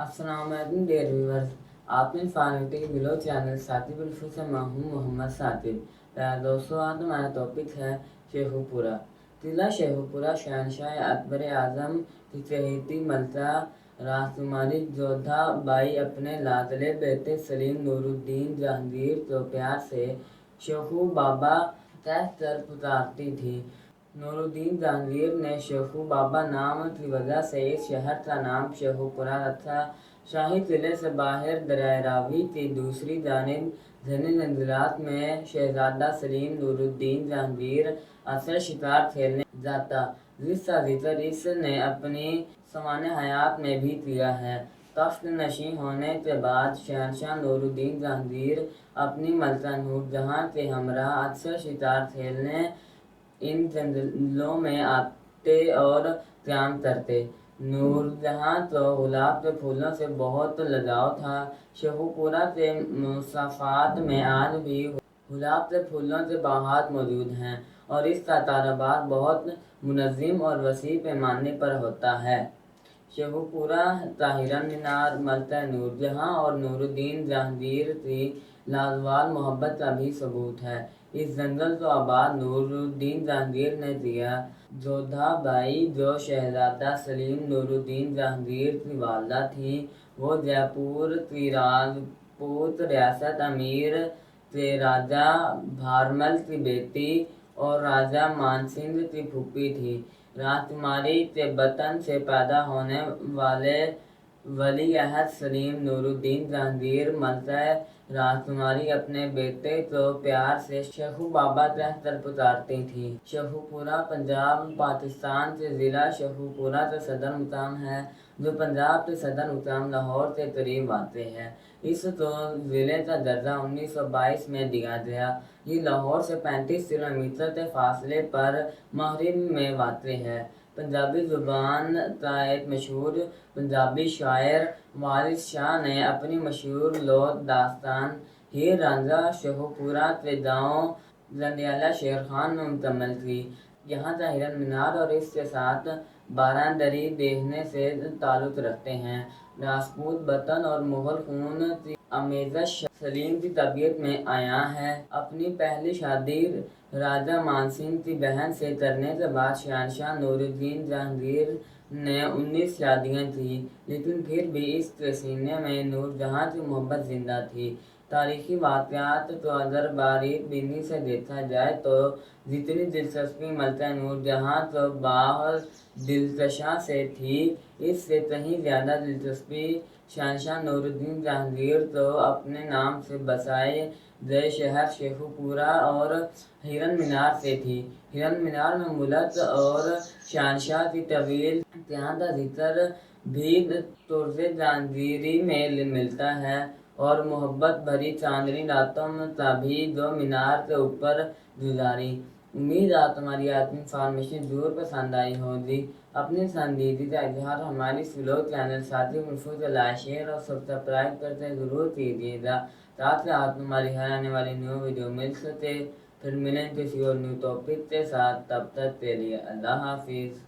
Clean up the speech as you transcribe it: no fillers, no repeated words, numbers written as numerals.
السلام علیکم dear viewers, آپ نے فارمیٹی بلو چینل ساتب الفو سے میں ہوں محمد ساتب۔ دوستو، آج ہمارا ٹاپک ہے شیخو پورہ۔ ضلع شیخو پورہ شہنشاہ اکبر اعظم کی چہیتی ملکہ راجکماری جودھا بائی اپنے لاڈلے بیٹے سلیم نور الدین جہانگیر کو پیار سے شیخو بابا کہہ کر پکارتی تھی۔ نور الدین جہانگیر نے شیخو بابا نام کی وجہ سے اس شہر کا نام شیخو پورہ رکھا۔ شاہی قلعے سے باہر دریائے راوی کی دوسری جانب گھنے جنگلات میں شہزادہ سلیم نور الدین جہانگیر اکثر شکار کھیلنے جاتا، جس کا ذکر اس نے اپنی سوانح حیات میں بھی کیا ہے۔ تخت نشین ہونے کے بعد شہنشاہ نور الدین جہانگیر اپنی ملکہ نور جہاں کے ہمراہ اکثر شکار کھیلنے ان جنگلوں میں آتے اور قیام کرتے۔ نور جہاں کو گلاب کے پھولوں سے بہت لگاؤ تھا۔ شیخو پورہ کے مصافات میں آج بھی گلاب کے پھولوں کے باغات موجود ہیں اور اس کا کاروبار بہت منظم اور وسیع پیمانے پر ہوتا ہے۔ شیخو پورہ کا ہرن مینار ملکہ نور جہاں اور نور الدین جہانگیر کی لازوال محبت کا بھی ثبوت ہے۔ اس جنگل کو آباد نور الدین جہانگیر نے کیا۔ جودھا بائی، جو شہزادہ سلیم نور الدین جہانگیر کی والدہ تھیں، وہ جے پور کی راجپوت ریاست امیر کے راجہ بھارمل کی بیٹی اور راجہ مان سنگھ کی پھوپھی تھیں۔ راجکماری کے بطن سے پیدا ہونے والے ولی عہد سلیم نور الدین جہانگیر ملکہ راجکماری اپنے بیٹے کو پیار سے شیخو بابا کہہ کر پکارتی تھیں۔ شیخو پورہ پنجاب، پاکستان کے ضلع شیخو پورہ کا صدر مقام ہے، جو پنجاب کے صدر مقام لاہور کے قریب واقع ہے۔ اس کو ضلع کا درجہ 1922 میں دیا گیا۔ یہ لاہور سے 35 کلومیٹر کے فاصلے پر مغرب میں واقع ہے۔ پنجابی زبان کا ایک مشہور پنجابی شاعر وارث شاہ نے اپنی مشہور لوک داستان ہیر رانجھا شیخو پورہ کے گاؤں جنڈیالہ شیر خان میں مکمل کی۔ یہاں کا ہرن مینار اور اس کے ساتھ باران دری دیکھنے سے تعلق رکھتے ہیں۔ راجپوت بطن اور مغل خون کی آمیزش سلیم کی طبیعت میں عیاں ہے۔ اپنی پہلی شادی راجہ مان سنگھ کی بہن سے کرنے کے بعد شہنشاہ نور الدین جہانگیر نے 19 شادیاں کیں، لیکن پھر بھی اس کے سینے میں نور جہاں کی محبت زندہ تھی۔ تاریخی واقعات کو اگر باریک بینی سے دیکھا جائے تو جتنی دلچسپی ملکہ نور جہاں کو باغ دلکشاں سے تھی، اس سے کہیں زیادہ دلچسپی شہنشاہ نور الدین جہانگیر کو اپنے نام سے بسائے گئے شہر شیخو پورہ اور ہرن مینار سے تھی۔ ہرن مینار میں ملک اور شہنشاہ کی طویل قیام کا ذکر بھی طرز جہانگیری میں ملتا ہے اور محبت بھری چاندنی راتوں کا بھی جو مینار کے اوپر گزاری۔ امید ہے تمہاری آج کی انفارمیشن ضرور پسند آئی ہوگی۔ اپنی پسندیدگی کا اظہار ہماری اس ولاگ چینل ساتب الفو کو لائک، شیئر اور سبسکرائب کرتے ضرور کیجیے گا تاکہ آپ کو ہماری ہر آنے والی نیو ویڈیو مل سکے۔ پھر ملیں کسی اور نیو ٹاپک کے ساتھ، تب تک کے لیے اللہ حافظ۔